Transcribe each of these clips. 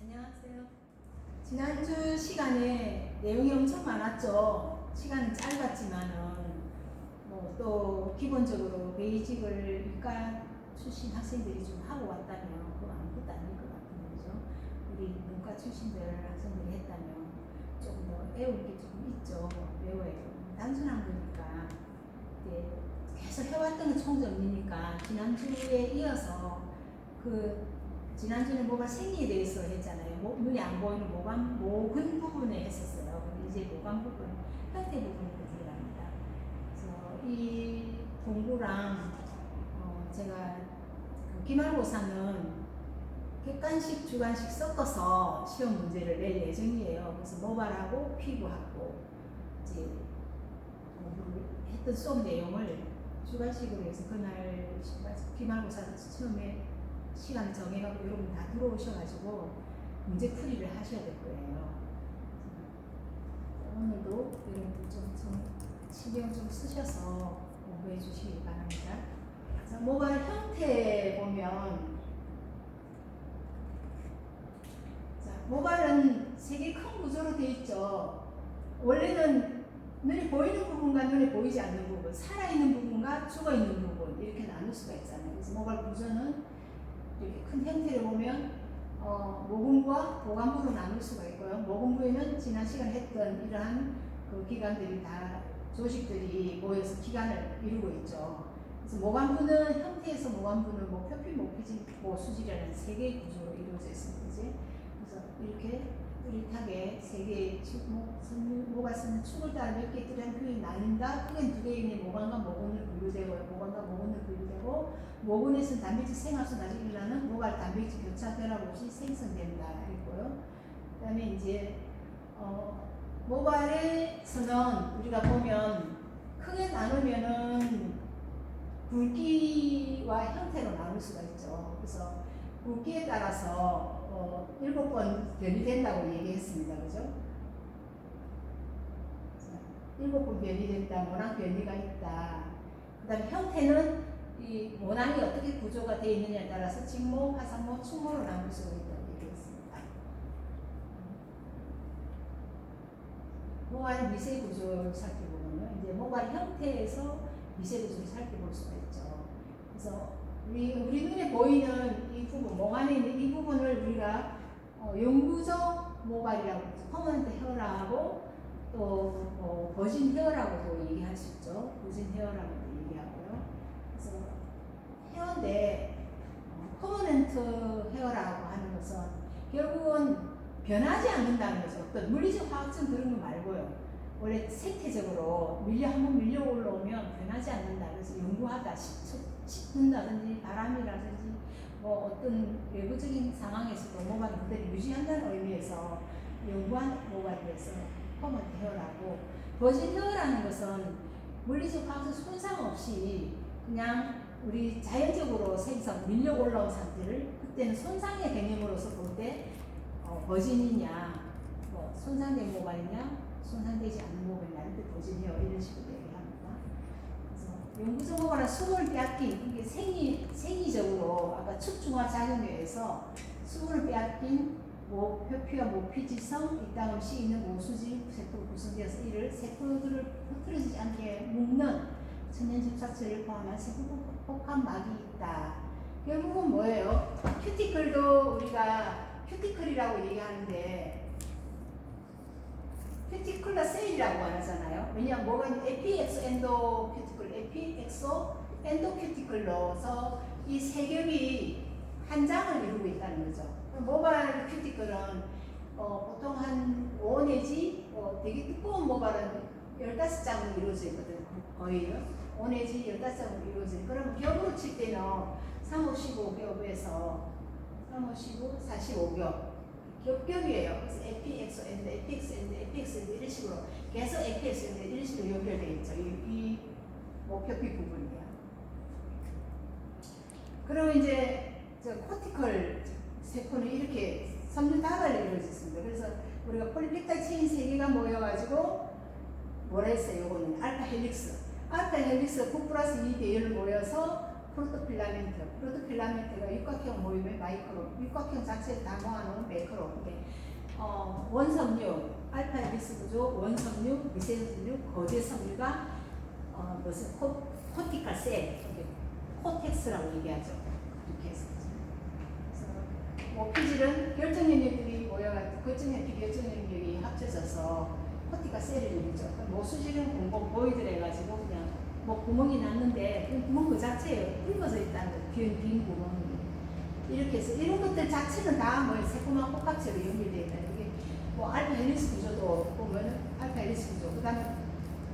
안녕하세요. 지난주 시간에 내용이 엄청 많았죠. 시간은 짧았지만은 또 기본적으로 베이직을 이과 출신 학생들이 좀 하고 왔다면 그거 아무것도 아닐 것 같은데 그죠? 우리 문과 출신들 학생들이 했다면 조금 더 배울 게 조금 있죠. 배워야 돼요. 단순한 거니까 계속 해왔던 건 총정리니까 지난주에 이어서 지난주는 모발 생리에 대해서 했잖아요. 눈이 안 보이는 모근 부분에 했었어요. 근데 이제 모관 부분, 형태 부분으로 들어갑니다. 그래서 이 공부랑 제가 기말고사는 객관식, 주관식 섞어서 시험 문제를 낼 예정이에요. 그래서 모발하고 피부하고 이제 했던 수업 내용을 주관식으로 해서 그날 기말고사 처음에 시간 정해가지고 여러분 다 들어오셔가지고 문제 풀이를 하셔야 될 거예요. 오늘도 여러분들 좀 신경 좀 쓰셔서 공부해 주시기 바랍니다. 자, 모발 형태 보면 모발은 세 개 큰 구조로 되어 있죠. 원래는 눈이 보이는 부분과 눈이 보이지 않는 부분, 살아있는 부분과 죽어있는 부분 이렇게 나눌 수가 있잖아요. 그래서 모발 구조는 이렇게 큰 형태를 보면 모근과 보관부로 나눌 수가 있고요. 모근부에는 지난 시간에 했던 이러한 기관들이 다 조직들이 모여서 기관을 이루고 있죠. 그래서 모관부는 형태에서 모관부는 표피, 모피지, 모수지라는 세 개의 구조로 이루어져 있습니다. 그치? 그래서 이렇게 뚜렷하게 세 개의 모가 쓰는 축을 따라 몇 개의 뚜렷한 표현이 나뉜다. 크게는 두 개의 모관과 모근을 분류되고요. 모관과 모근을 분류되고 모근에서는 단백질 생활수 나중에 일어나는 모발 단백질 교차 결합 없이 생성된다 했고요. 그 다음에 이제 모발에서는 우리가 보면 크게 나누면은 굵기와 형태로 나눌 수가 있죠. 그래서 굵기에 따라서 7번 변이 된다고 얘기했습니다. 그죠? 7번 변이 된다, 모낭 변이가 있다. 그 다음에 형태는 이 모낭이 어떻게 구조가 되어 있느냐에 따라서 직모, 화상모, 충모로 나눌 수가 있다고 얘기했습니다. 모발 미세 구조를 살펴보면요. 이제 모발 형태에서 미세 구조를 살펴볼 수가 있죠. 그래서 우리 눈에 보이는 이 부분, 목 안에 있는 이 부분을 우리가 영구적 모발이라고 하죠. 퍼머넌트 헤어라고 또 버진 헤어라고도 얘기할 수 있죠. 버진 헤어라고도 얘기하고요. 그래서 헤어인데 퍼머넌트 헤어라고 하는 것은 결국은 변하지 않는다는 거죠. 어떤 물리적 화학적 그런 거 말고요. 원래 생태적으로 한번 밀려 올라오면 변하지 않는다. 그래서 연구하다, 식는다든지 바람이라든지 어떤 외부적인 상황에서도 모발을 그대로 유지한다는 의미에서 연구한 모발이어서 퍼머넌트 헤어라고, 버진 헤어라는 것은 물리적 화학적 손상 없이 그냥 우리 자연적으로 밀려 올라온 상태를 그때는 손상의 개념으로서 볼 때 버진이냐, 손상된 모발이냐, 손상되지 않는 모발이냐, 이때 버진 헤어 이런 식으로 얘기합니다. 그래서 영구적 모발은 수분을 빼앗긴, 이게 생리적으로 아까 축중화 작용에 의해서 수분을 빼앗긴 표피와 모피지성, 이땅 없이 있는 모수지 세포로 구성되어서 이를 세포들을 흐트러지지 않게 묶는 천연집착체를 포함한 세포복합 막이 있다. 결국은 뭐예요? 큐티클도 우리가 큐티클이라고 얘기하는데 큐티클러 셀이라고 하잖아요. 왜냐하면 뭐가 에피엑소 엔도 큐티클, 에피엑소 엔도 큐티클로서 이 세 겹이 한 장을 이루고 있다는 거죠. 모발 큐티클은 보통 한 5 내지 되게 두꺼운 모발은 15장으로 이루어져 있거든요. 거의 5 내지 15장으로 이루어져 있어요. 그럼 겹으로 칠 때는 3, 5, 15겹에서 3, 5, 15, 45겹 겹겹이에요. 그래서 에피엑소 엔드, 에피엑소 엔드, 에피엑소 엔드 이런 식으로 계속 에피엑소 엔드 이런 식으로 연결되어 있죠. 이 표피 부분이요. 그러면 이제 코티컬 세포는 이렇게 섬유다발로 이루어져 있습니다. 그래서 우리가 폴리펙타이드 체인 3개가 모여가지고 뭐라 했어요? 요거는 알파 헬릭스 9 플러스 2 대열로 모여서 프로토필라멘트가 육각형 모이면 마이크로, 육각형 자체를 다 모아놓은 매크로. 이게 원섬유, 알파 헤리스 구조, 원섬유, 미세섬유, 거제 섬유가 무슨 코티칼 셀, 코텍스라고 얘기하죠. 이렇게 해서. 모피질은 결정 영역들이 모여가지고 결정 영역이 합쳐져서 코티칼 셀을 이루죠. 모수질은 공공 보이드를 해가지고 그냥 뭐 구멍이 났는데 그 구멍 그 자체에 붉어져 있다는 거죠. 빈 구멍이. 이렇게 해서 이런 것들 자체는 다 뭐 새콤한 복합체로 연결되어 있다. 이게 뭐 알파 헬리스 구조도 보면 알파 헬리스 구조, 그 다음에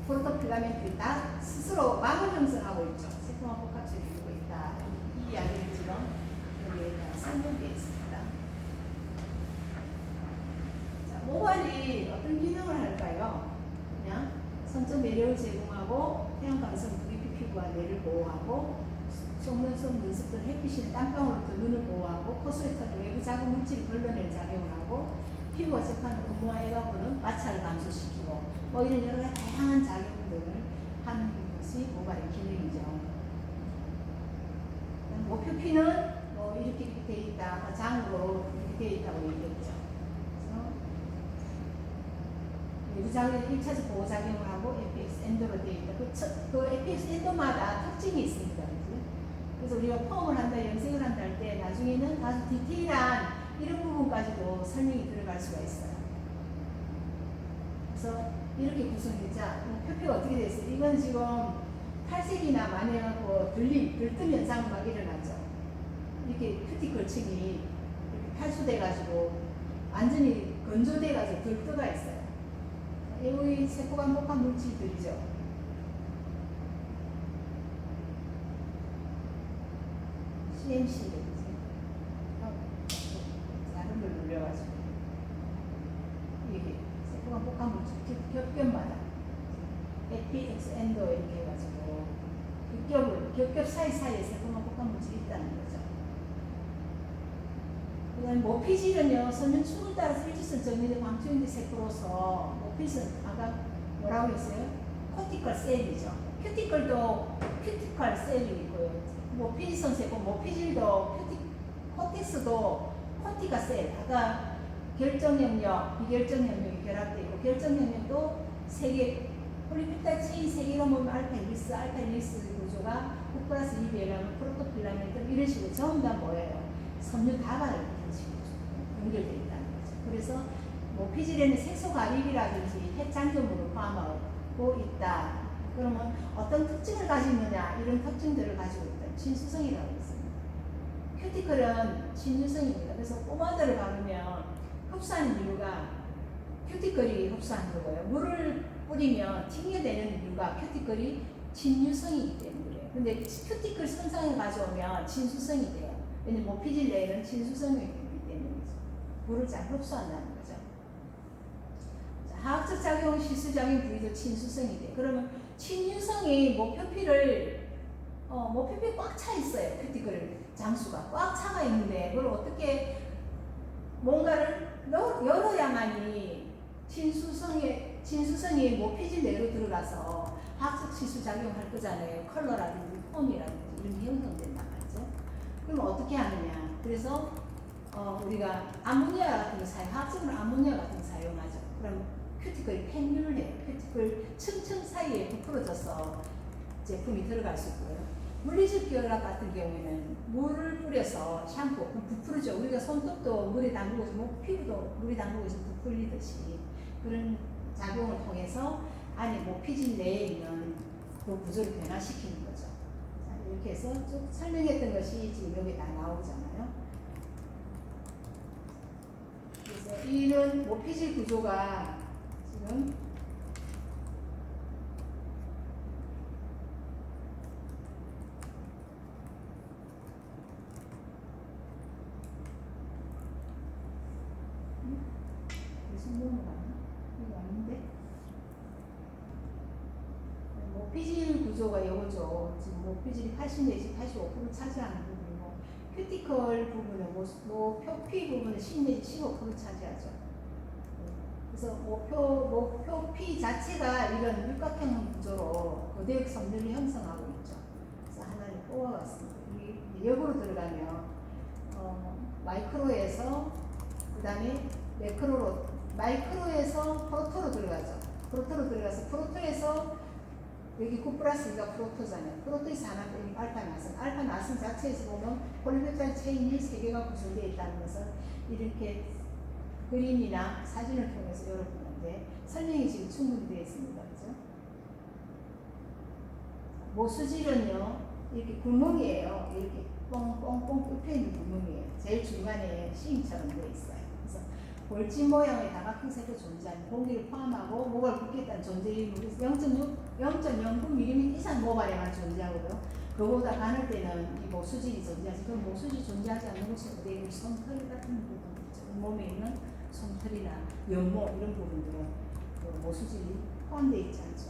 프로토필라멘트들이 다 스스로 막을 형성하고 있죠. 새콤한 복합체를 이루고 있다. 이 이야기를 지금 여기에 설명되어 있습니다. 자, 모발이 어떤 기능을 할까요? 그냥 선적 매력을 제공하고 태양광선 부비피 피부와 뇌를 보호하고 속눈썹, 눈썹 등 햇빛이나 땀방울로부터 눈을 보호하고 코소에 타는 외부 자극 물질을 걸러낼 작용을 하고 피부가 접하는 음모와 애가보는 마찰을 감소시키고 뭐 이런 여러 가지 다양한 작용들을 하는 것이 모발의 기능이죠. 목표피는 뭐 이렇게 되어 있다, 장으로 이렇게 되어 있다고 얘기했죠. 외부 자극에 1차적 보호작용을 하고 FX 엔도로 되어 있다. 그 FX 엔도마다 특징이 있습니다. 그래서 우리가 펌을 한다, 염색을 한다 할 때 나중에는 아주 디테일한 이런 부분까지도 설명이 들어갈 수가 있어요. 그래서 이렇게 구성되자 표피가 어떻게 되어 있어요? 이건 지금 탈색이나 많이 하고 들뜸 현상이 막 일어나죠. 이렇게 큐티클층이 이렇게 탈수돼가지고 완전히 건조돼가지고 들떠가 있어요. 이의 세포간복합 물질들이죠. CMC를 다른 걸 눌려가지고 이게 세포간복합 물질 겹겹마다 FX 엔도 이렇게 해가지고 겹겹 사이사이에 세포간복합 물질이 있다는 거죠. 그 다음에 모피질은요, 선면축을 따라서 일직선 정리된 광초인대 세포로서 모피질은 아까 뭐라고 했어요? 코티컬 셀이죠. 큐티컬도 큐티컬 셀이 있고요. 모피지선 세포, 모피질도 코텍스도 코티컬 셀. 아까 결정 영역, 비결정 영역이 결합되어 있고 결정 영역도 3개, 폴리펩타이드 체인 3개가 모이면 알파 헬리스 구조가 9 플러스 2에 가면 프로토필라멘트 이런 식으로 전부 다 뭐예요? 섬유 다발을 이런 식으로 연결되어 있다는 거죠. 그래서 모피질에는 색소 가립이라든지 핵장점으로 포함하고 있다. 그러면 어떤 특징을 가지느냐, 이런 특징들을 가지고 있다. 친수성이라고 있습니다. 큐티클은 친유성입니다. 그래서 포마드를 바르면 흡수하는 이유가 큐티클이 흡수하는 거고요. 물을 뿌리면 팅겨내는 이유가 큐티클이 친유성이기 때문이에요. 근데 큐티클 손상을 가져오면 친수성이 돼요. 왜냐면 모피질 내에는 친수성이 있기 때문이죠. 물을 잘 흡수한다는 거죠. 자, 화학적 작용, 실수작용 부위도 친수성이 돼요. 그러면 친유성이 목표피를 목표피 꽉 차 있어요. 큐티클 장수가 꽉 차가 있는데 그걸 어떻게 뭔가를 열어야만이 친수성이 모피질 내로 들어가서 화학적 실수 작용할 거잖아요. 컬러라든지 폼이라든지 이런 게 형성된단 말이죠. 그럼 어떻게 하느냐? 그래서 우리가 아모니아 같은 거 화학적으로 아모니아 같은 거 사용하죠. 그럼 큐티클이 팽률을 해요. 큐티클 층층 사이에 부풀어져서 제품이 들어갈 수 있고요. 물리적 결합 같은 경우에는 물을 뿌려서 샴푸, 부풀죠. 우리가 손톱도 물에 담그고 있으면 피부도 물에 담그고 있으면 부풀리듯이 그런 작용을 통해서 안에 모피질 내에 있는 그 구조를 변화시키는 거죠. 자, 이렇게 해서 쭉 설명했던 것이 지금 여기 다 나오잖아요. 그래서 이런 모피질 구조가 지금 이거 아닌데? 모피질 구조가 이거죠. 지금 모피질이 80 내지 85% 차지하는 부분이고 큐티클 부분은 표피 부분은 10 내지 15% 차지하죠. 그래서 목표피 자체가 이런 육각형 구조로 고대역 섬유를 형성하고 있죠. 그래서 하나를 뽑아봤습니다. 이 역으로 들어가면 마이크로에서 그 다음에 매크로로 마이크로에서 프로토로 들어가죠. 프로토로 들어가서 프로토에서 여기 9 플러스 2가 프로토잖아요. 프로토에서 하나 빼면 알파 나선. 알파 나선 자체에서 보면 폴리페프타이드 체인이 3개가 구성되어 있다는 것을 이렇게 그림이나 사진을 통해서 여러분한테 설명이 지금 충분히 되어 있습니다. 그죠? 모수질은요, 이렇게 구멍이에요. 이렇게 뻥뻥뻥 뚫혀있는 구멍이에요. 제일 중간에 시임처럼 되어 있어요. 그래서 볼진 모양의 다각형색도 존재하는 공기를 포함하고 모발 붓겠다는 존재의 0.09mm 이상 모발에만 존재하고요. 그보다 가늘 때는 이 모수질이 존재하지. 그럼 모수질이 존재하지 않는 곳은 어디에 솜털 같은 부분 있죠. 몸에 있는 솜털이나 연모 이런 부분들은 그 모수질이 포함되어 있지 않죠.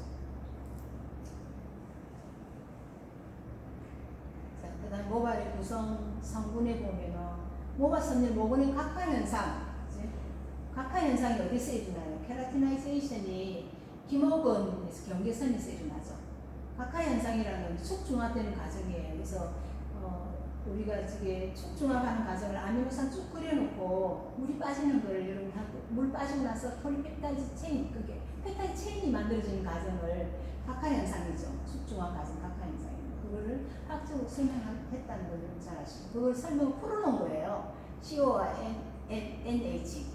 자, 그 다음 모발의 구성 성분에 보면은 모발 선율 모근의 각화 현상, 각화 현상이 어디서 일어나요? 케라티나이제이션이 기모근에서 경계선에서 일어나죠. 각화 현상이라는 축중화되는 과정이에요. 그래서 우리가 지금 축중화하는 과정을 아미노산 쭉 끓여놓고 물이 빠지는 걸 여러분하고 물 빠지고 나서 폴리펩타이드 체인, 그게 펩타이드 체인이 만들어지는 과정을 각화 현상이죠. 축중화 과정 각화 현상입니다. 그거를 학적으로 설명했다는 걸 여러분 잘 아시고 그걸 설명을 풀어놓은 거예요. CO와 NH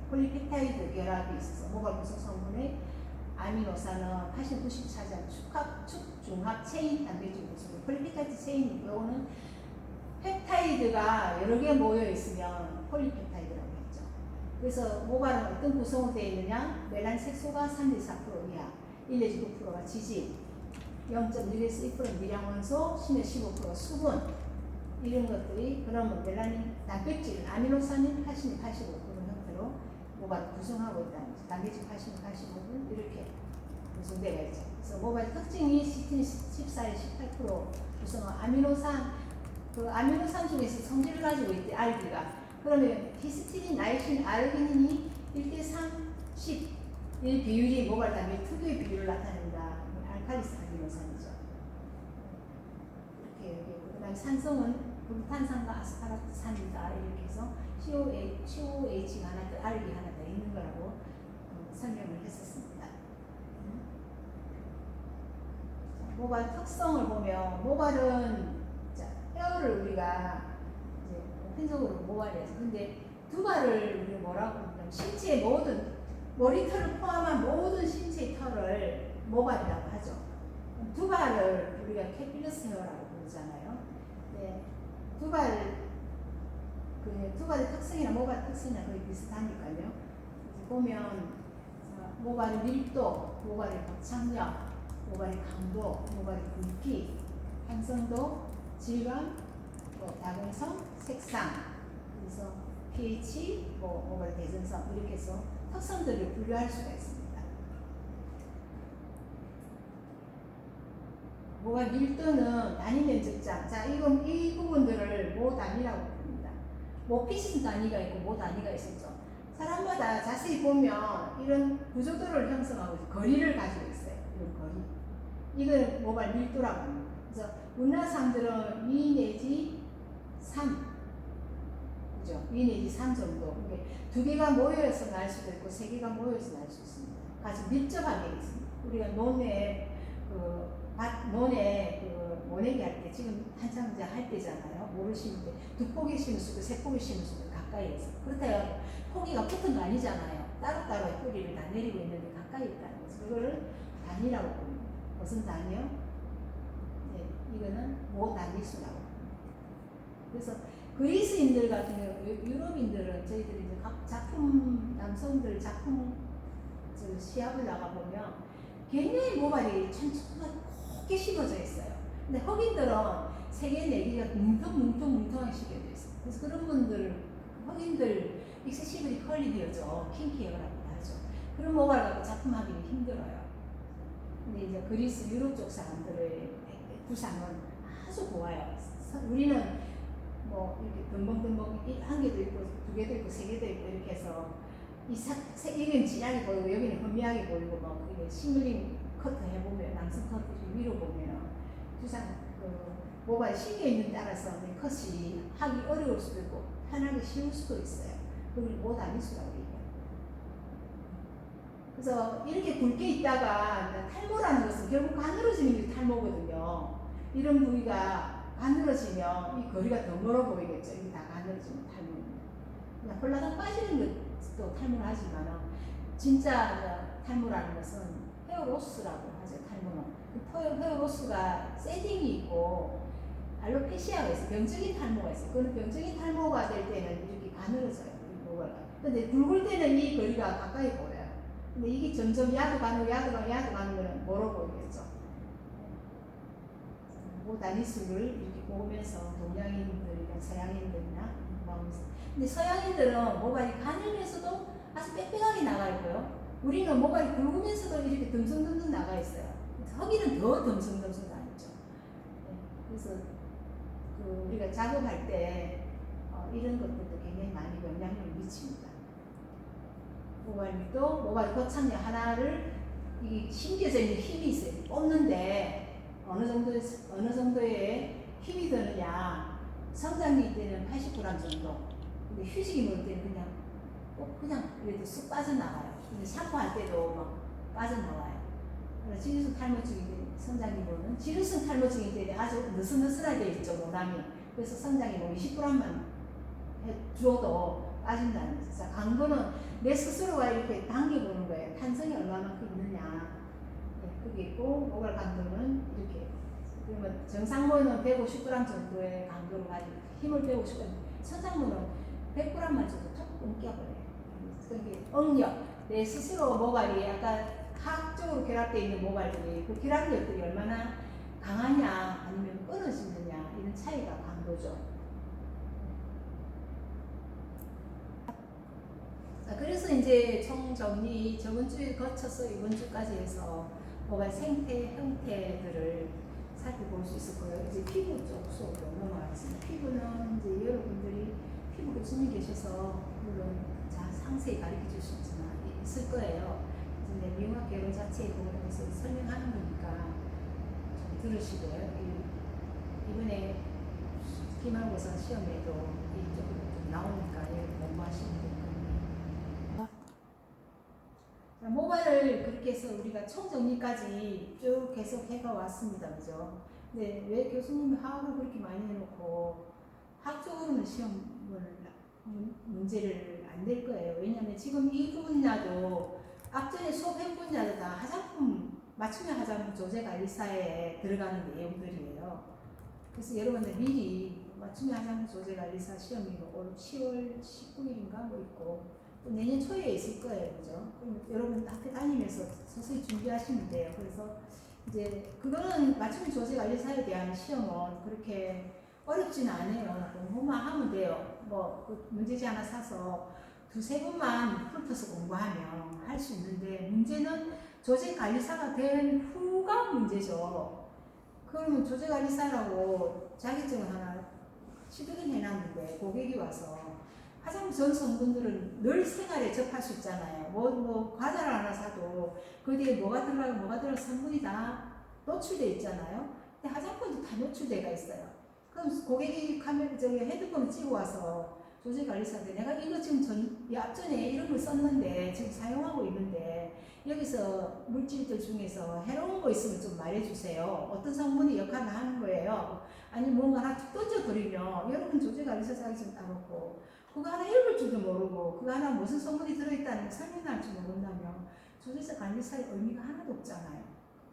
폴리펩타이드 결합이 있어서 모발 구성 성분의 아미노산은 80, 90 차지하는 축중합 체인 단백질 구성. 폴리펩타이드 체인이 이거는 펩타이드가 여러 개 모여 있으면 폴리펩타이드라고 했죠. 그래서 모발은 어떤 구성으로 되어 있느냐? 멜라닌 색소가 3에서 4% 이하, 1 내지 9%가 지질, 0.1에서 2% 미량원소, 10에서 15% 수분 이런 것들이 그러면 멜라닌 단백질, 아미노산인 80, 85% 형태로 모발을 구성하고 있다는 거죠. 단백질 80, 85를 이렇게 구성되어 있죠. 그래서 모발의 특징이 시틴 14에 18% 구성한 아미노산, 그 아미노산 중에서 성질을 가지고 있대, 알기가. 그러면 히스티딘, 나이신, 아르기닌이 1대3, 10 이 비율이 모발 단백 특유의 비율을 나타낸다. 알칼리스 아미노산이죠. 이렇게 여기 그다음에 산성은 불탄산과 아스파라산이다. 이렇게 해서 COH가 하나 더, 알기 하나 더 있는 거라고 설명을 했었습니다. 모발 특성을 보면 모발은 헤어를 우리가 이제 보편적으로 모발이어서 근데 두 발을 우리 뭐라고 하냐면 신체의 모든 머리털을 포함한 모든 신체의 털을 모발이라고 하죠. 두 발을 우리가 캐필러스 헤어라고 부르잖아요. 네, 두 발의 특성이나 모발 특성이나 거의 비슷하니까요. 보면 모발의 밀도, 모발의 고착력, 모발의 강도, 모발의 굵기, 항성도, 질감, 다공성, 색상, 그래서 pH, 모발 대전성 이렇게 해서 특성들을 분류할 수가 있습니다. 모발 밀도는 단위 면적장. 자, 이 부분들을 모 단위라고 부릅니다. 모 피신 단위가 있고 모 단위가 있었죠. 사람마다 자세히 보면 이런 구조도를 형성하고 거리를 가지고 있어요. 이런 거리. 이걸 모발 밀도라고 합니다. 그래서 우리나라 사람들은 2 내지 3, 그죠? 2 내지 3 정도. 이게 두 개가 모여서 날 수도 있고 세 개가 모여서 날 수 있습니다. 아주 밀접하게 있습니다. 우리가 논에 모내기 할 때 지금 한창 이제 할 때잖아요. 모를 심을 때 두 포기 심을 수도 세 포기 심을 수도 가까이 있어. 그렇다고 포기가 붙은 거 아니잖아요. 따로따로 뿌리를 다 내리고 있는데 가까이 있다는 거죠. 그거를 단위라고 부릅니다. 무슨 단위요? 네, 이거는 모 단위수라고 합니다. 그래서 그리스인들 같은 경우, 유럽인들은 저희들이 이제 각 작품, 남성들 작품 시합을 나가보면 굉장히 모발이 촘촘하게 곱게 씹어져 있어요. 근데 흑인들은 3개, 4개가 뭉텅하게 씹어져 있어요. 그래서 그런 분들, 흑인들 익세시블이 컬리디어죠. 킹키어라고 하죠. 그런 모발 갖고 작품하기는 힘들어요. 근데 이제 그리스, 유럽 쪽 사람들의 구상은 아주 고와요. 우리는 뭐 이렇게 덤벙덤벙 한 개도 있고 두 개도 있고 세 개도 있고 이렇게 해서 여기는 진하게 보이고 여기는 흐미하게 보이고 뭐 이게 싱글링 커트 해보면 남성 커트 위로 보면 주상 모발 신경 있는 따라서 컷이 하기 어려울 수도 있고 편하게 쉬울 수도 있어요. 그걸 못 아니수라고 얘기해요. 그래서 이렇게 굵게 있다가 탈모라는 것은 결국 가늘어지는 게 탈모거든요. 이런 부위가 가늘어지면 이 거리가 더 멀어 보이겠죠. 이게 다 가늘어지면 탈모입니다. 그냥 홀라당 빠지는 것도 탈모를 하지만 진짜 탈모라는 것은 헤어로스라고 하죠. 탈모는 그 헤어로스가 세딩이 있고 알로페시아가 있어요. 병적인 탈모가 있어요. 그건 병적인 탈모가 될 때는 이렇게 가늘어져요. 근데 굵을 때는 이 거리가 가까이 보여요. 근데 이게 점점 야도 가는 거는 멀어 보이겠죠. 다니수를 이렇게 보면서 동양인들이나 서양인들이나 공부하면서. 근데 서양인들은 모발이 가늘면서도 아주 빽빽하게 나가 있고요. 우리는 모발이 굵으면서도 이렇게 듬성듬성 나가 있어요. 흑인은 더 듬성듬성 나 있죠. 그래서 우리가 작업할 때 이런 것들도 굉장히 많이 영향을 미칩니다. 모발밑도 모발 거창력 하나를 이 심겨져 있는 힘이 있어요. 뽑는데 어느 정도의 힘이 드느냐. 성장기 때는 80g 정도. 근데 휴직이 먹을 때는 그냥 이렇게 쑥 빠져나가요. 근데 샴푸할 때도 막 빠져나와요. 그래서 지루성 탈모증인데 성장기 보면 지루성 탈모증일 때는 아주 느슨느슨하게 있죠. 모낭이. 그래서 성장이 20g만 줘도 빠진다는 거죠. 자, 강도는 내 스스로가 이렇게 당겨보는 거예요. 탄성이 얼마만큼 있느냐. 그게 있고, 모발 강도는 이렇게. 그러면 정상모는 150g 정도의 강도를 가지고 힘을 150g, 선상모는 100g만 줘도 툭 끊겨버려요. 그게 응력, 내 스스로 모발이 약간 화학적으로 결합되어 있는 모발들이 그 결합력들이 얼마나 강하냐 아니면 끊어지느냐 이런 차이가 강도죠. 그래서 이제 총정리 저번 주에 거쳐서 이번 주까지 해서 모발 생태 형태들을 살펴볼 수 있을 거예요. 이제 피부 쪽 수업으로 넘어가겠습니다. 피부는 이제 여러분들이 피부 교수님 계셔서 물론 상세히 가르쳐 줄 수 있을 거예요. 이제 미용학 개론 자체에 대해서 설명하는 거니까 좀 들으시고요. 이번에 기말고사 시험에도 이쪽으로 좀 나오니까 공부하시면 돼요. 모발을 그렇게 해서 우리가 총정리까지 쭉 계속 해가 왔습니다. 그죠? 근데 왜 교수님이 화학을 그렇게 많이 해놓고 학적으로는 시험 문제를 안 낼 거예요. 왜냐하면 지금 이 분야도 앞전에 수업한 분야도 다 화장품, 맞춤형 화장품 조제관리사에 들어가는 내용들이에요. 그래서 여러분들 미리 맞춤형 화장품 조제관리사 시험이 올 10월 19일인가 뭐 있고 또 내년 초에 있을 거예요. 그죠? 그럼 여러분 학교 다니면서 서서히 준비하시면 돼요. 그래서 이제 그거는 맞춤형 조제관리사에 대한 시험은 그렇게 어렵지는 않아요. 공부만 하면 돼요. 그 문제지 하나 사서 두세 번만 훑어서 공부하면 할 수 있는데 문제는 조제관리사가 된 후가 문제죠. 그러면 조제관리사라고 자격증을 하나 취득은 해놨는데 고객이 와서 화장품 전 성분들은 늘 생활에 접할 수 있잖아요. 과자를 하나 사도 그 뒤에 뭐가 들어가고 성분이 다 노출되어 있잖아요. 근데 화장품도 다 노출되어 있어요. 그럼 고객이 헤드폰을 찍고 와서 조제관리사한테 내가 이거 지금 앞전에 이런 걸 썼는데 지금 사용하고 있는데 여기서 물질들 중에서 해로운 거 있으면 좀 말해주세요. 어떤 성분이 역할을 하는 거예요. 아니 뭔가 하나 툭 던져버리면 여러분 조제관리사 자격증 따놓고 그거 하나 읽을 줄도 모르고 그거 하나 무슨 성분이 들어있다는 거 설명할 줄 모른다면 조제관리사의 의미가 하나도 없잖아요.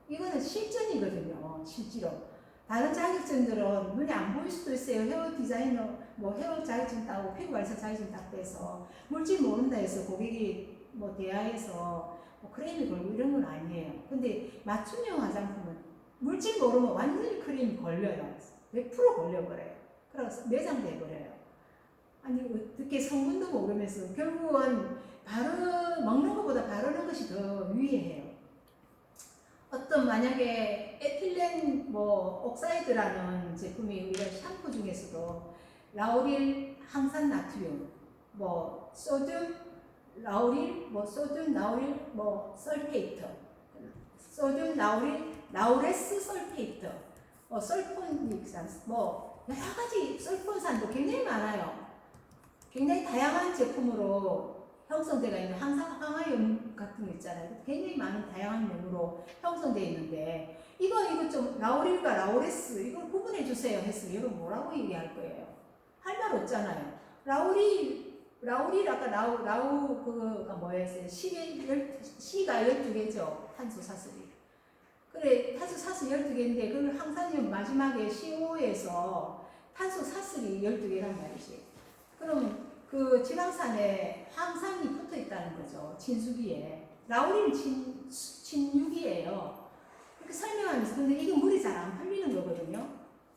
이거는 실전이거든요. 실제로. 다른 자격증들은 눈에 안 보일 수도 있어요. 헤어 디자이너, 헤어 자격증 따고 피부 관리사 자격증 따고 해서 물질 모른다 해서 고객이 대하에서 크림이 걸고 이런 건 아니에요. 근데 맞춤형 화장품은 물질 모르면 완전히 크림이 걸려요. 100% 걸려버려요. 그래서 매장돼 버려요. 아니 어떻게 성분도 모르면서 결국은 먹는 것보다 바르는 것이 더 유리해요. 어떤 만약에 에틸렌 옥사이드라는 제품이 우리가 샴푸 중에서도 라우릴 항산 나트륨, 소듐 라우릴, 소듐 라우릴 설페이트, 소듐 라우릴 라우레스 설페이트 설폰닉산, 뭐 여러 가지 설폰산도 굉장히 많아요. 굉장히 다양한 제품으로 형성되어 있는 항화염 같은 거 있잖아요. 굉장히 많은 다양한 염으로 형성되어 있는데 이거 좀 라우릴과 라우레스 이걸 구분해 주세요 했으면 여러분 뭐라고 얘기할 거예요? 할 말 없잖아요. 라우릴 아까 라우 그가 뭐였어요? C가 12개죠. 탄소사슬이. 그래 탄소사슬 12개인데 그걸 항산염 마지막에 CO에서 탄소사슬이 12개란 말이지. 그럼 그 지방산에 황산이 붙어 있다는 거죠. 진수기에. 라우린은 진육이에요. 이렇게 설명하면서 근데 이게 물이 잘 안 풀리는 거거든요.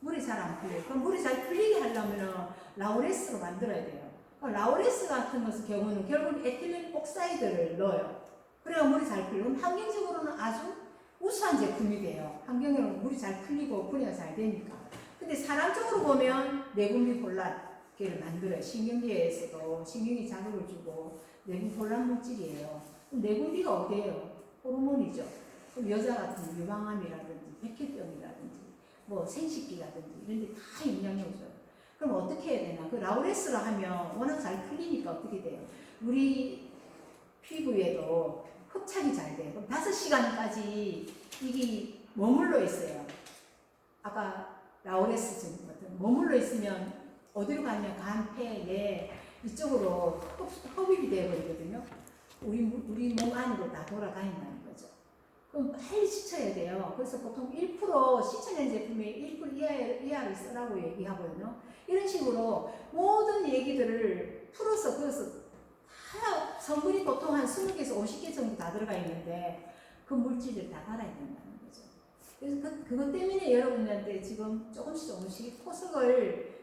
물이 잘 안 풀려요. 그럼 물이 잘 풀리게 하려면 라우레스로 만들어야 돼요. 라우레스 같은 것의 경우는 결국 에틸렌 옥사이드를 넣어요. 그래야 물이 잘 풀리고 환경적으로는 아주 우수한 제품이 돼요. 환경적으로 물이 잘 풀리고 분해가 잘 되니까. 근데 사람적으로 보면 내분비 혼란계를 만들어요. 신경계에서도 신경이 자극을 주고 내분비 혼란 물질이에요. 내분비가 어디예요? 호르몬이죠. 그럼 여자 같은 유방암이라든지 백혈병이라든지 뭐 생식기라든지 이런 데 다 영향을 줘요. 그럼 어떻게 해야 되나? 그 라우레스를 하면 워낙 잘 풀리니까 어떻게 돼요? 우리 피부에도 흡착이 잘 돼요. 그럼 5시간까지 이게 머물러 있어요. 아까 라우레스 증 같은 머물러 있으면 어디로 가면 간, 폐, 뇌 이쪽으로 흡입이 되어버리거든요. 우리 몸 안으로 다 돌아다닌다는 거죠. 그럼 빨리 씻어야 돼요. 그래서 보통 1% 씻어낸 제품에 1% 이하를 쓰라고 얘기하거든요. 이런 식으로 모든 얘기들을 풀어서 그래서 다 성분이 보통 한 20개에서 50개 정도 다 들어가 있는데 그 물질을 다 갈아야 된다는 거죠. 그래서 그것 때문에 여러분들한테 지금 조금씩 포석을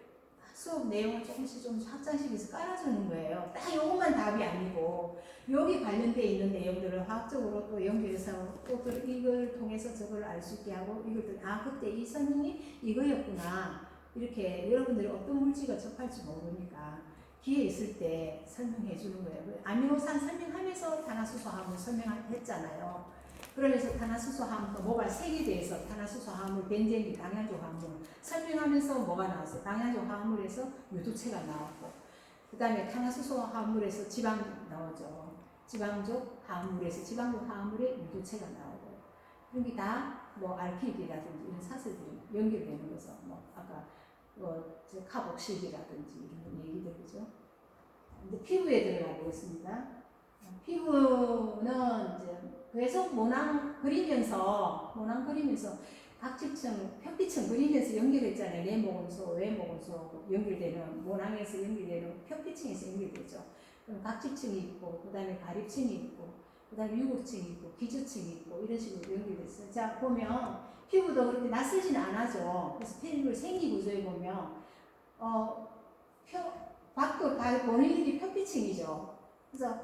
수업 내용을 조금씩 확장시켜서 깔아주는 거예요. 딱 요것만 답이 아니고 여기 관련되어 있는 내용들을 화학적으로 또 연결해서 또 이걸 통해서 저걸 알 수 있게 하고 이걸 그때 이 설명이 이거였구나 이렇게 여러분들이 어떤 물질과 접할지 모르니까 기회 있을 때 설명해 주는 거예요. 아미노산 설명하면서 탄화수소화합을 설명했잖아요. 그러면서 탄화수소화합, 모발 색에 대해서 탄화수소화합물, 벤젠기, 당연조 화합물 설명하면서 뭐가 나왔어요? 당연조 화합물에서 유도체가 나왔고 그 다음에 탄화수소화합물에서 지방 나오죠. 지방족 화합물에서 지방족 화합물에 유도체가 나오고 그런 게 다 뭐 알키드라든지 이런 사슬들이 연결되는 거죠. 뭐 아까 뭐 카복실이라든지 이런 얘기들이죠. 근데 피부에 들어가 보겠습니다. 피부는 이제 계속 모낭 그리면서 각질층, 표피층 그리면서 연결했잖아요. 내모근소, 외모근소 연결되는 모낭에서 연결되는 표피층에서 연결되죠. 그럼 각질층이 있고, 그 다음에 가립층이 있고, 그 다음에 유구층이 있고, 기저층이 있고 이런 식으로 연결됐어요. 자 보면 피부도 그렇게 낯설지는 않아죠. 그래서 피부 생리 구조에 보면 밖으로 다 보내는 게 표피층이죠. 그래서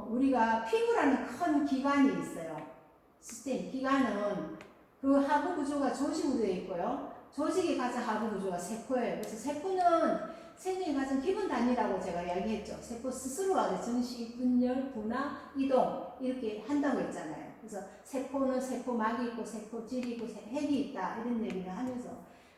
우리가 피부라는 큰 기관이 있어요. 시스템 기관은 그 하부 구조가 조직으로 되어 있고요. 조직의 가장 하부 구조가 세포예요. 그래서 세포는 생명의 가장 기본 단위라고 제가 이야기했죠. 세포 스스로가 증식, 분열, 분화, 이동 이렇게 한다고 했잖아요. 그래서 세포는 세포막이 있고 세포질이 있고 핵이 있다 이런 얘기를 하면서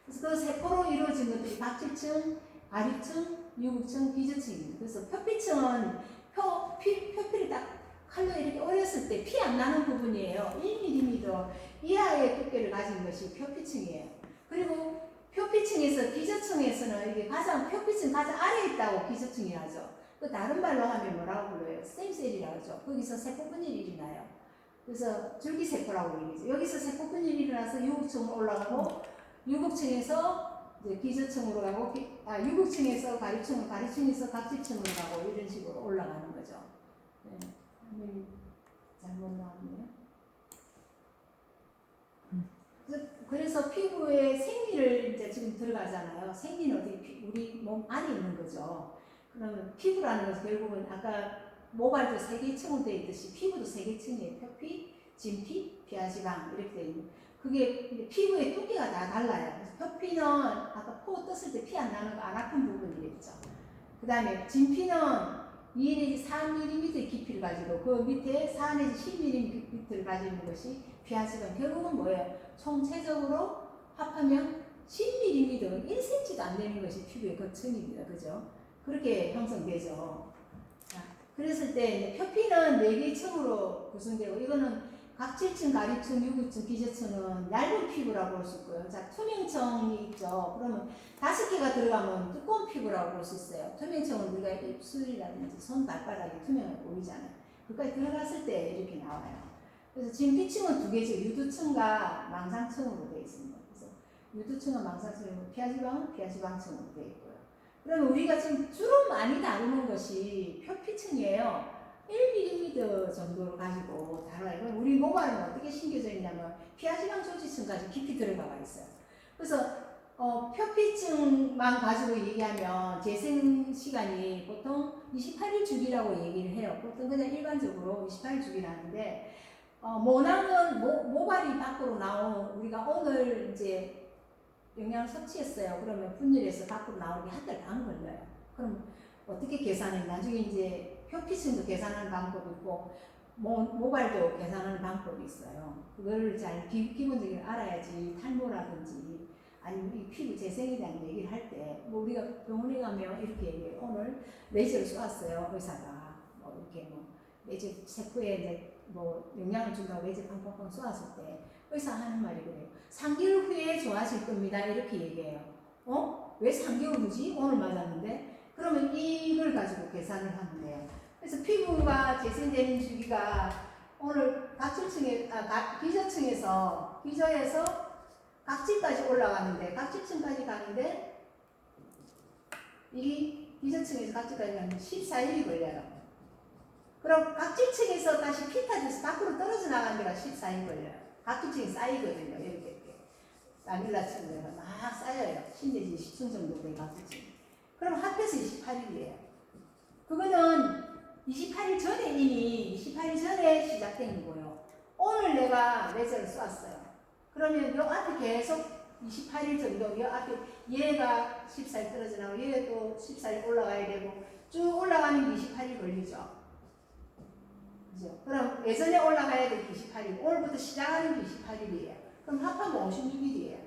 그래서 그 세포로 이루어진 것들이 각질층, 가립층, 유구층, 기저층입니다. 그래서 표피층은 표피를 딱 칼로 이렇게 오렸을 때 피 안 나는 부분이에요. 1mm 이하의 두께를 가진 것이 표피층이에요. 그리고 표피층에서 기저층에서는 이게 표피층 가장 아래에 있다고 기저층이 하죠. 그 다른 말로 하면 뭐라고 불러요? 스템셀이라고 하죠. 거기서 세포분열이 일어나요. 그래서 줄기세포라고 얘기하죠. 여기서 세포분열이 일어나서 유구층으로 올라가고 유구층에서 이제 기저층으로 가고 유구층에서 가립층으로 가립층에서 각질층으로 가고 이런 식으로 올라가는 거죠. 네. 잘못 나왔네요. 그래서 피부에 생리를 이제 지금 들어가잖아요. 생리는 어디 우리 몸 안에 있는 거죠. 그러면 피부라는 것은 결국은 아까 모발도 3개 층으로 되어 있듯이 피부도 3개 층이에요. 표피, 진피, 피하지방 이렇게 되어 있는. 그게 피부의 두께가 다 달라요. 그래서 표피는 아까 코 떴을 때 피 안 나는 거 안 아픈 부분이겠죠. 그 다음에 진피는 2 내지 4mm 깊이를 가지고 그 밑에 4 내지 10mm 깊이를 가지고 있는 것이 피하지방. 결국은 뭐예요? 총체적으로 합하면 10mm, 1cm도 안 되는 것이 피부의 거층입니다. 그죠? 그렇게 형성되죠. 자, 그랬을 때 표피는 4개 층으로 구성되고 이거는 각질층, 가립층, 유구층, 기저층은 얇은 피부라고 볼 수 있고요. 자, 투명층이 있죠. 그러면 5개가 들어가면 두꺼운 피부라고 볼 수 있어요. 투명층은 우리가 입술이라든지 손, 발바닥이 투명하게 보이잖아요. 그까지 들어갔을 때 이렇게 나와요. 그래서 진피층은 2개죠. 유두층과 망상층으로 되어 있습니다. 그래서 유두층은 망상층이고 피하지방은 피하지방층으로 되어 있고요. 그러면 우리가 지금 주로 많이 다루는 것이 표피층이에요. 1mm 정도로 가지고 다뤄요. 그럼 우리 모발은 어떻게 심겨져 있냐면 피하지방 조직층까지 깊이 들어가 있어요. 그래서 표피층만 가지고 얘기하면 재생 시간이 보통 28일 주기라고 얘기를 해요. 보통 그냥 일반적으로 28일 주기를 하는데 모낭은 모발이 밖으로 나온 우리가 오늘 이제 영양을 섭취했어요. 그러면 분열해서 밖으로 나오기 한 달 반 걸려요. 그럼 어떻게 계산해? 나중에 이제 표피층도 계산하는 방법이 있고 모발도 계산하는 방법이 있어요. 그거를 잘 기본적으로 알아야지 탈모라든지 아니면 이 피부 재생에 대한 얘기를 할 때 뭐 우리가 병원에 가면 이렇게 얘기해요. 오늘 레이저를 쏘았어요. 의사가 뭐 이렇게 뭐 레이저 세포에 이제 뭐 영향을 준다고 레이저 팡팡팡 쏘았을 때 의사 하는 말이 그래요. 3개월 후에 좋아질 겁니다. 이렇게 얘기해요. 왜 3개월 후지? 오늘 맞았는데? 그러면 이걸 가지고 계산을 하면 돼요. 그래서 피부가 재생되는 주기가 오늘 각질층에, 기저층에서, 기저에서 각질까지 올라가는데, 각질층까지 가는데, 이 기저층에서 각질까지 가는데 14일이 걸려요. 그럼 각질층에서 다시 피 타져서 밖으로 떨어져 나가는 데가 14일 걸려요. 각질층이 쌓이거든요. 이렇게. 라밀라층에서 막 쌓여요. 10 내지 20층 정도 된 각질층. 그럼 합해서 28일이에요. 그거는 28일 전에 이미 28일 전에 시작된 거고요. 오늘 내가 레저를 쏘았어요. 그러면 요 앞에 계속 28일 정도, 요 앞에 얘가 14일 떨어져 나오고 얘도 14일 올라가야 되고 쭉 올라가는 게 28일 걸리죠. 그죠? 그럼 예전에 올라가야 될 게 28일, 오늘부터 시작하는 게 28일이에요. 그럼 합하면 56일이에요.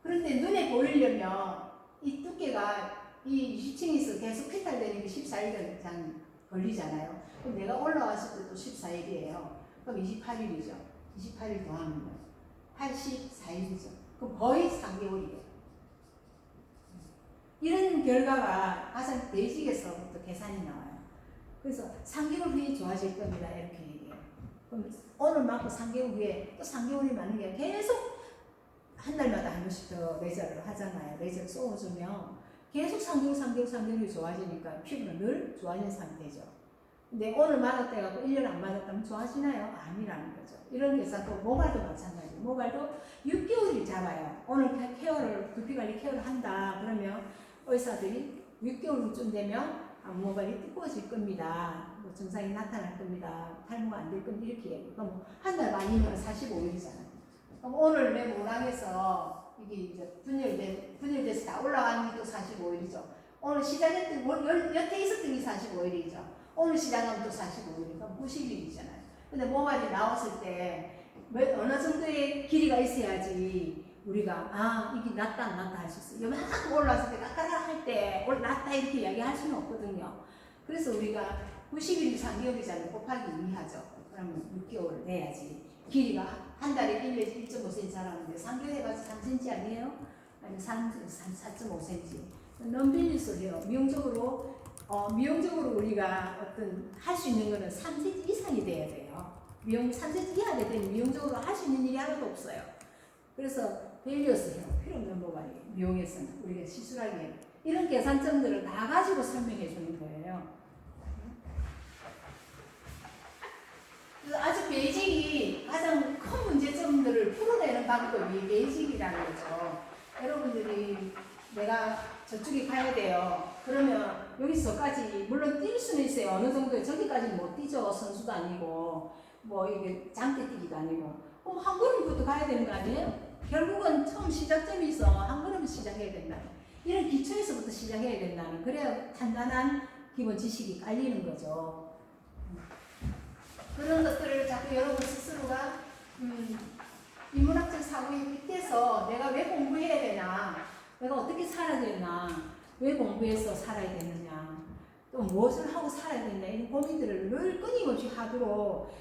그런데 눈에 보이려면 이 두께가 이 20층에서 계속 피탈되는 게 14일 이상 걸리잖아요. 그럼 내가 올라왔을 때도 14일이에요. 그럼 28일이죠. 28일 더하면 84일이죠. 그럼 거의 3개월이에요. 이런 결과가 가장 베이직에서부터 계산이 나와요. 그래서 3개월 후에 좋아질 겁니다. 이렇게 얘기해요. 그럼 오늘 맞고 3개월 후에 또 3개월이 맞는 게 계속 한 달마다 한 번씩 더 레저를 하잖아요. 레저를 쏘아주면 계속 3개월이 좋아지니까 피부는 늘 좋아지는 상태죠. 근데 오늘 맞았다 고 1년 안 맞았다면 좋아지나요? 아니라는 거죠. 이런 회사도 모발도 마찬가지예요. 모발도 6개월을 잡아요. 오늘 케어를, 두피관리 케어를 한다. 그러면 의사들이 6개월 후쯤 되면 모발이 두꺼워질 겁니다. 뭐 증상이 나타날 겁니다. 탈모가 안 될 겁니다. 이렇게 얘기해요. 그럼 한 달 반이면 45일이잖아요. 그럼 오늘 내 모낭에서 이게 이제 분열돼서 다 올라가는 게 또 45일이죠. 오늘 시작했던, 여태 있었던 게 45일이죠. 오늘 시작하면 또 45일이니까 90일이잖아요. 근데 모발이 나왔을 때 어느 정도의 길이가 있어야지 우리가 이게 낫다 안 낫다 할 수 있어요. 막 올라왔을 때 깎아라 할 때 낫다 이렇게 이야기할 수는 없거든요. 그래서 우리가 90일이 3개월이잖아요. 곱하기 2 하죠. 그러면 6개월 내야지. 길이가 한 달에 1.5cm 자라는데 3개월 해봐서 3cm 아니에요? 아니 4.5cm. 넘빌릴 소리요. 미용적으로 우리가 어떤 할 수 있는 거는 3cm 이상이 돼야 돼요. 3cm 이하가 되면 미용적으로 할 수 있는 일이 하나도 없어요. 그래서 밸리어스해요. 필요 없는 모발이 미용에서는 우리가 시술하기에 이런 계산점들을 다 가지고 설명해 주는 거예요. 아주 베이직이 가장 큰 문제점들을 풀어내는 방법이 베이직이라는 거죠. 여러분들이 내가 저쪽에 가야 돼요. 그러면 여기서까지 물론 뛸 수는 있어요. 어느 정도 저기까지 못 뛰죠. 선수도 아니고 뭐 이게 장대 뛰기도 아니고. 그럼 한 걸음부터 가야 되는 거 아니에요? 결국은 처음 시작점이 있어. 한 걸음 시작해야 된다. 이런 기초에서부터 시작해야 된다는. 그래야 단단한 기본 지식이 깔리는 거죠. 그런 것들을 자꾸 여러분 스스로가 인문학적 사고에 빗대서 내가 왜 공부해야 되나, 내가 어떻게 살아야 되나, 왜 공부해서 살아야 되느냐, 또 무엇을 하고 살아야 되냐, 이런 고민들을 늘 끊임없이 하도록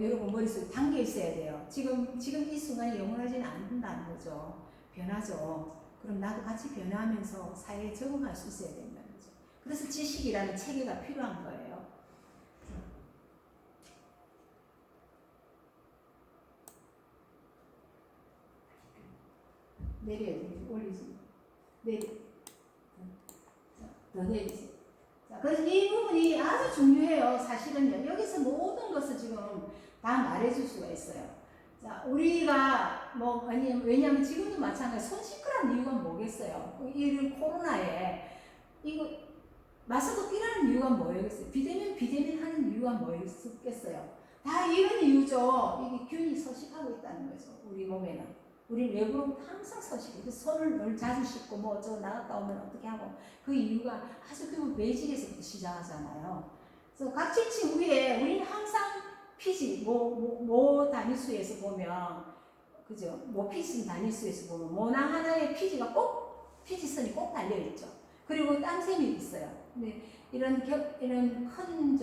여러분 머릿속에 담겨 있어야 돼요. 지금 이 순간이 영원하지는 않는다는 거죠. 변하죠. 그럼 나도 같이 변화하면서 사회에 적응할 수 있어야 된다는 거죠. 그래서 지식이라는 체계가 필요한 거예요. 내려야지, 올리지. 더 내리지. 자, 그래서 이 부분이 아주 중요해요. 사실은요. 여기서 모든 것을 지금 다 말해줄 수가 있어요. 자, 우리가 왜냐하면 지금도 마찬가지 손 시끄러운 이유가 뭐겠어요? 이 코로나에 이거 마스크 끼라는 이유가 뭐겠어요? 비대면 하는 이유가 뭐겠어요? 다 이런 이유죠. 이게 균이 서식하고 있다는 거죠. 우리 몸에는. 우리 외부로 항상 서식해. 손을 늘 자주 씻고 나갔다 오면 어떻게 하고 그 이유가 아주 그 매직에서부터 시작하잖아요. 그래서 각질층 위에 우리는 항상 피지 단위수에서 보면 그죠? 피지 단위수에서 보면 모낭 하나에 피지선이 꼭 달려 있죠. 그리고 땀샘이 있어요. 근데 이런 큰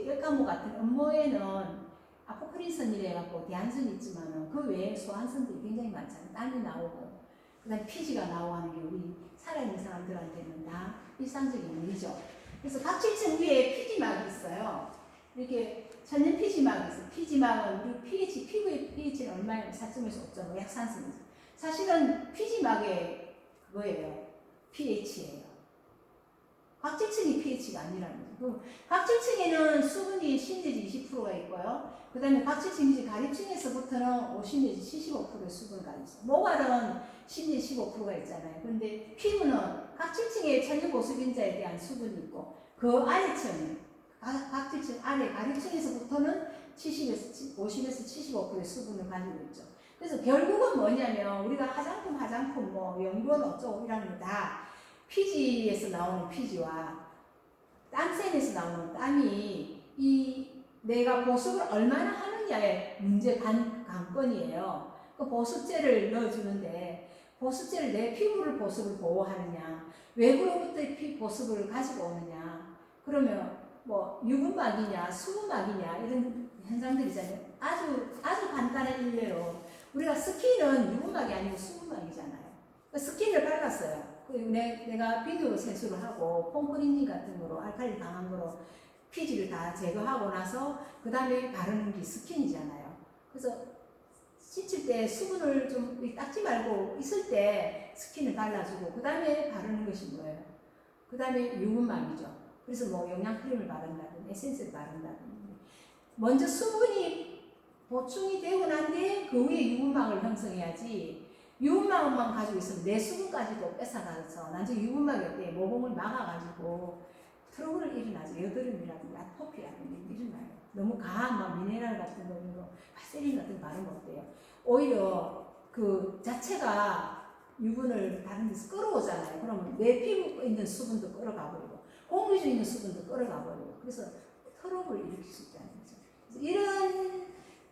열가모 같은 음모에는 아포크린선이라 해갖고 대한선이 있지만은 그 외에 소한선들이 굉장히 많잖아요. 땀이 나오고 그다음 피지가 나오고 하는 게 우리 살아있는 사람들한테는 다 일상적인 일이죠. 그래서 각질층 위에 피지막이 있어요. 이렇게 천연 피지막이 있어요. 피지막은 우리 피부의 pH는 얼마예요? 4.1에서 5.5 약산성이죠. 사실은 피지막의 그거예요. pH예요. 각질층이 pH가 아니라는 거죠. 각질층에는 수분이 10 내지 20%가 있고요. 그 다음에 각질층 가립층에서부터는 50 내지 75%의 수분가 있어요. 모발은 10 내지 15%가 있잖아요. 근데 피부는 각질층에 천연보습인자에 대한 수분이 있고 그 아래층, 각질층 아래 가립층에서부터는 50에서 75%의 수분을 가지고 있죠. 그래서 결국은 뭐냐면 우리가 화장품 연구원 어쩌고 이라는 거 다 피지에서 나오는 피지와 땀샘에서 나오는 땀이 내가 보습을 얼마나 하느냐의 관건이에요. 그 보습제를 넣어주는데 보습제를 내 피부를 보습을 보호하느냐, 외부로부터의 보습을 가지고 오느냐, 그러면 유분막이냐, 수분막이냐 이런 현상들이잖아요. 아주 간단한 일례로 우리가 스킨은 유분막이 아니고 수분막이잖아요. 스킨을 발랐어요. 내가 비누로 세수를 하고 폼크리닝 같은 거로 알칼리 강한 거로 피지를 다 제거하고 나서 그 다음에 바르는 게 스킨이잖아요. 그래서 씻을 때 수분을 좀 닦지 말고 있을 때 스킨을 발라주고 그 다음에 바르는 것이 뭐예요? 그 다음에 유분막이죠. 그래서 영양크림을 바른다든지 에센스를 바른다든지 먼저 수분이 보충이 되고 난 뒤에 그 위에 유분막을 형성해야지 유분막만 가지고 있으면 내 수분까지도 뺏어가서 나중에 유분막이 어때? 모공을 막아가지고 트러블이 일어나죠. 여드름이라든지 아토피라든지 일어나요. 너무 강한 미네랄 같은 거, 바세린 같은 거 바르면 어때요? 오히려 그 자체가 유분을 다른 데서 끌어오잖아요. 그러면 내 피부에 있는 수분도 끌어가버리고 공기 중에 있는 수분도 끌어가버리고 그래서 트러블을 일으킬 수 있다는 거죠. 그래서 이런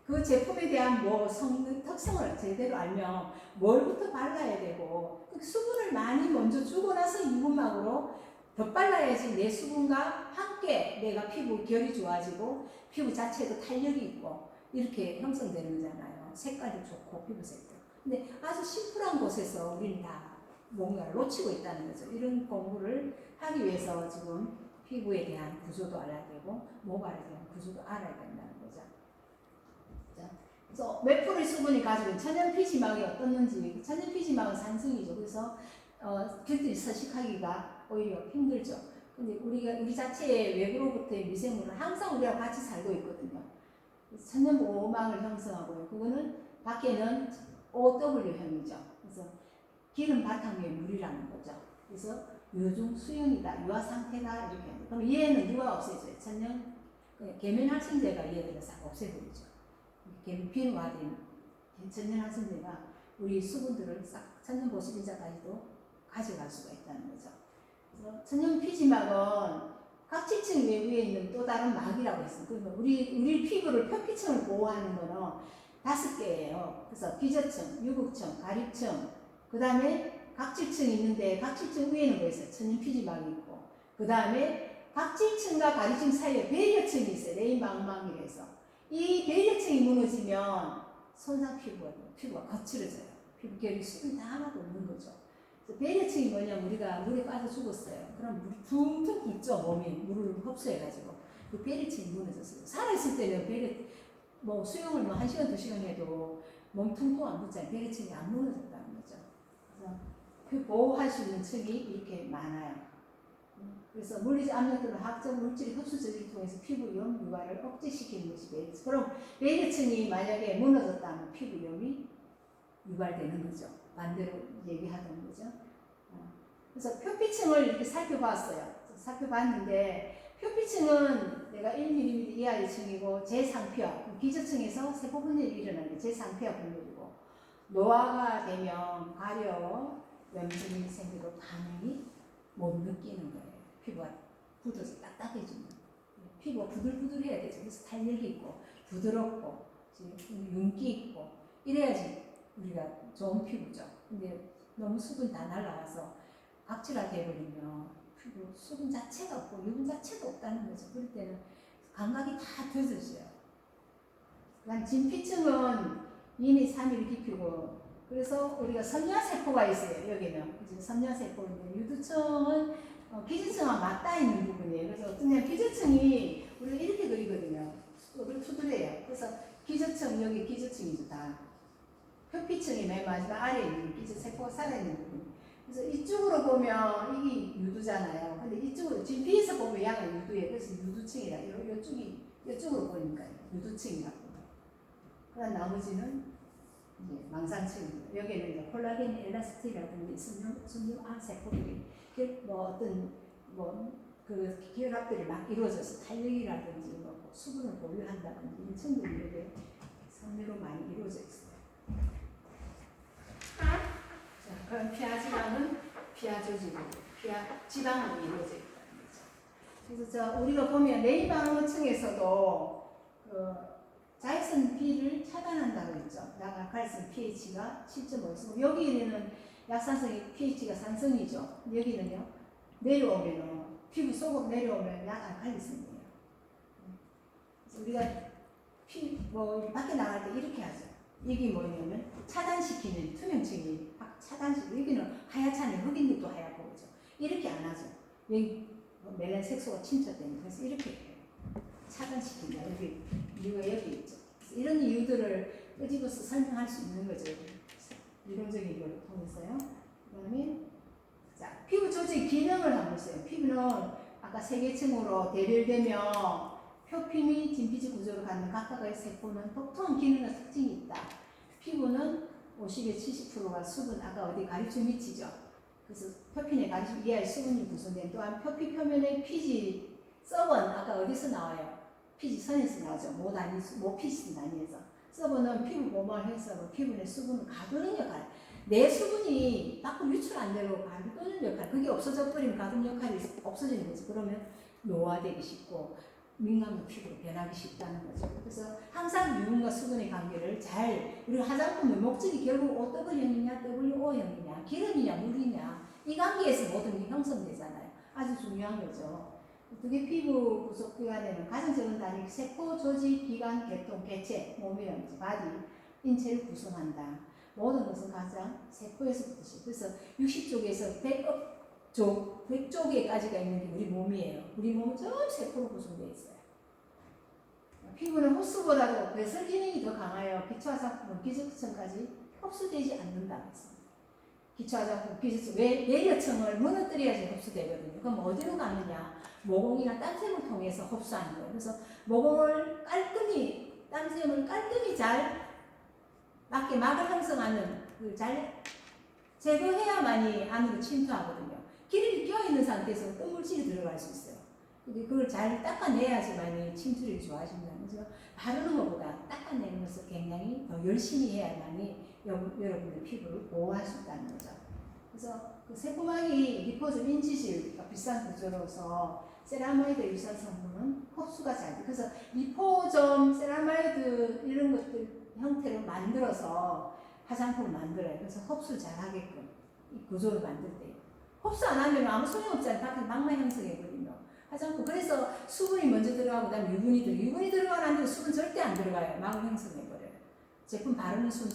그 제품에 대한 성능 특성을 제대로 알면 뭘부터 발라야 되고 수분을 많이 먼저 주고 나서 유분막으로 덧발라야지 내 수분과 함께 내가 피부 결이 좋아지고 피부 자체도 탄력이 있고 이렇게 형성되는 거잖아요. 색깔도 좋고 피부색도. 근데 아주 심플한 곳에서 우리는 다 뭔가를 놓치고 있다는 거죠. 이런 공부를 하기 위해서 지금 피부에 대한 구조도 알아야 되고 모발에 대한 구조도 알아야 된다는 거죠. 그래서 몇 프로의 수분이 가지고 있는 천연 피지막이 어떻는지, 천연 피지막은 산성이죠. 그래서 균들이 서식하기가 오히려 힘들죠. 근데 우리 자체의 외부로부터의 미생물은 항상 우리와 같이 살고 있거든요. 천연 보호막을 형성하고요. 그거는 밖에는 OW형이죠. 그래서 기름 바탕 위에 물이라는 거죠. 그래서 유중 수용이다, 유화 상태다 이렇게 합니다. 그럼 얘는 누가 없애줘요? 계면활성제가 얘들을 싹 없애버리죠. 비누화된 천연활성제가 우리 수분들을 싹 천연보습인자까지도 가져갈 수가 있다는 거죠. 그래서 천연 피지막은 각질층 외부에 있는 또 다른 막이라고 했어요. 그러면 우리 피부를 표피층을 보호하는 거는 5개예요. 그래서 기저층, 유극층, 가립층, 그 다음에 각질층이 있는데 각질층 위에는 뭐 있어요? 천연 피지막이 있고, 그 다음에 각질층과 가립층 사이에 배려층이 있어요. 내인방망이라서. 이 배려층이 무너지면 손상 피부가 거칠어져요. 피부결이 수분이 다 하나도 없는 거죠. 그래서 배려층이 뭐냐면 우리가 물에 빠져 죽었어요. 그럼 물이 퉁퉁 붓죠. 몸이 물을 흡수해가지고. 그 배려층이 무너졌어요. 살아있을 때는 뭐 수영을 뭐 1시간, 2시간 해도 몸 퉁퉁 안 붓잖아요. 배려층이 안 무너졌다는 거죠. 그래서 그 보호할 수 있는 층이 이렇게 많아요. 그래서 물리적 압력 또는 화학적 물질의 흡수 저지를 통해서 피부염 유발을 억제시키는 것이 배려층. 그럼 배려층이 만약에 무너졌다면 피부염이 유발되는 거죠. 반대로 얘기하던 거죠. 그래서 표피층을 이렇게 살펴봤어요. 살펴봤는데 표피층은 내가 1mm 이하의 층이고 제상피화, 기저층에서 세포 분열이 일어나는 게 제상피화 분열이고, 노화가 되면 가려 염증이 생기고 반응이 못 느끼는 거예요. 피부가 굳어서 딱딱해지면. 피부가 부들부들해야 되죠. 그래서 탄력이 있고 부드럽고 윤기 있고 이래야지 우리가 좋은 피부죠. 근데 너무 수분 다 날라와서 악질하게 해버리면 피부 수분 자체가 없고 유분 자체가 없다는 거죠. 그럴 때는 감각이 다 뒤져져요. 그다음 진피층은 2mm, 3mm 깊이고, 그래서 우리가 섬유화세포가 있어요. 여기는 이제 섬유화세포인데 유두층은 기저층과 맞닿아 있는 부분이에요. 그래서 어떠냐, 기저층이 우리가 이렇게 그리거든요. 투두래요. 그래서 기저층, 여기 기저층이죠. 다 표피층이 맨 마지막 아래에 있는 기저세포가 살아있는 부분. 그래서 이쪽으로 보면 이게 유두잖아요. 근데 이쪽으로 진피에서 보면 양은 유두예요. 그래서 유두층이라 이쪽으로 보니까 유두층이라고. 그다음 나머지는 이제 망상층입니다. 여기는 이제 콜라겐, 엘라스틴이라든지 섬유화 세포들이 뭐 어떤 그 결합들이 막 이루어져서 탄력이라든지 뭐 수분을 보유한다든지 이런 층들이 이렇게 섬유로 많이 이루어져 있어요. 자, 그럼 피하지방은 피하조직으로, 지방으로 이루어져 있다는 거죠. 그래서 우리가 보면 내이방어층에서도 그 자외선 B를 차단한다고 했죠. 약활성 pH가 7.5에서 여기는 약산성이 pH가 산성이죠. 여기는요 내려오면은 피부 속으로 내려오면 약알칼리성이에요. 그래서 우리가 밖에 나갈 때 이렇게 하죠. 이게 뭐냐면 차단시키는 투명층이 차단시키고, 여기는 하얗잖아요. 흑인들도 하얗고 그죠. 이렇게 안 하죠. 여기 멜란 색소가 침투되는, 그래서 이렇게 해요. 차단시킨다. 여기 이유가 여기 있죠. 이런 이유들을 끄집어서 설명할 수 있는 거죠. 이론적인 걸 통해서요. 그 다음에 자, 피부 조직 기능을 한번 보세요. 피부는 아까 세 개 층으로 대별되며 표피 및 진피지 구조를 갖는 각각의 세포는 독특한 기능과 특징이 있다. 피부는 50에서 70%가 수분, 아까 어디 가립층 밑이죠. 그래서 표피내 가립층 이하의 수분이 구성된, 또한 표피 표면의 피지 썩은, 아까 어디서 나와요? 피지 선에서 나오죠. 모 피지 단위에서. 썩은 피부 모발해서 피부 내 수분을 가두는 역할. 내 수분이 밖으로 유출 안 되고 가두는 역할. 그게 없어져 버리면 가두는 역할이 없어지는 거죠. 그러면 노화되기 쉽고 민감한 피부로 변하기 쉽다는 거죠. 그래서 항상 유분과 수분의 관계를 우리 화장품의 목적이 결국 OW형이냐 WO형이냐 기름이냐 물이냐 이 관계에서 모든 게 형성되잖아요. 아주 중요한 거죠. 어떻게 피부 구속 기관에는 가장 적은 단위 세포, 조직, 기관, 개통, 개체, 몸이라든지 바디, 인체를 구성한다. 모든 것은 가장 세포에서부터 시작. 그래서 60쪽에서 100쪽에까지가 있는 게 우리 몸이에요. 우리 몸은 전부 세포로 구성되어 있어요. 피부는 흡수보다도 배설 기능이 더 강하여 기초화장품은 기저층까지 흡수되지 않는다. 기초화장품, 기저층, 내려층을 무너뜨려야지 흡수되거든요. 그럼 어디로 가느냐? 모공이나 땀샘을 통해서 흡수하는 거예요. 그래서 모공을 땀샘을 깔끔히 잘 맞게 막을 형성하는 잘 제거해야만이 안으로 침투하거든요. 기름이 껴있는 상태에서 똥물질이 들어갈 수 있어요. 근데 그걸 잘 닦아내야지만이 침투력이 좋아진다는 거죠. 바르는 것보다 닦아내는 것을 굉장히 더 열심히 해야만이 여러분의 피부를 보호할 수 있다는 거죠. 그래서 그 세포막이 리포즘 인지질 비싼 구조로서 세라마이드 유산 성분은 흡수가 잘 돼. 그래서 리포점, 세라마이드 이런 것들 형태로 만들어서 화장품을 만들어요. 그래서 흡수를 잘 하게끔 이 구조를 만들 때 흡수 안 하면 아무 소용없잖아요. 밖에 망막 형성해버리면 화장품. 그래서 수분이 먼저 들어가고 그다음에 유분이 들어가고, 유분이 들어가는데 수분 절대 안 들어가요. 망막 형성해버려요. 제품 바르는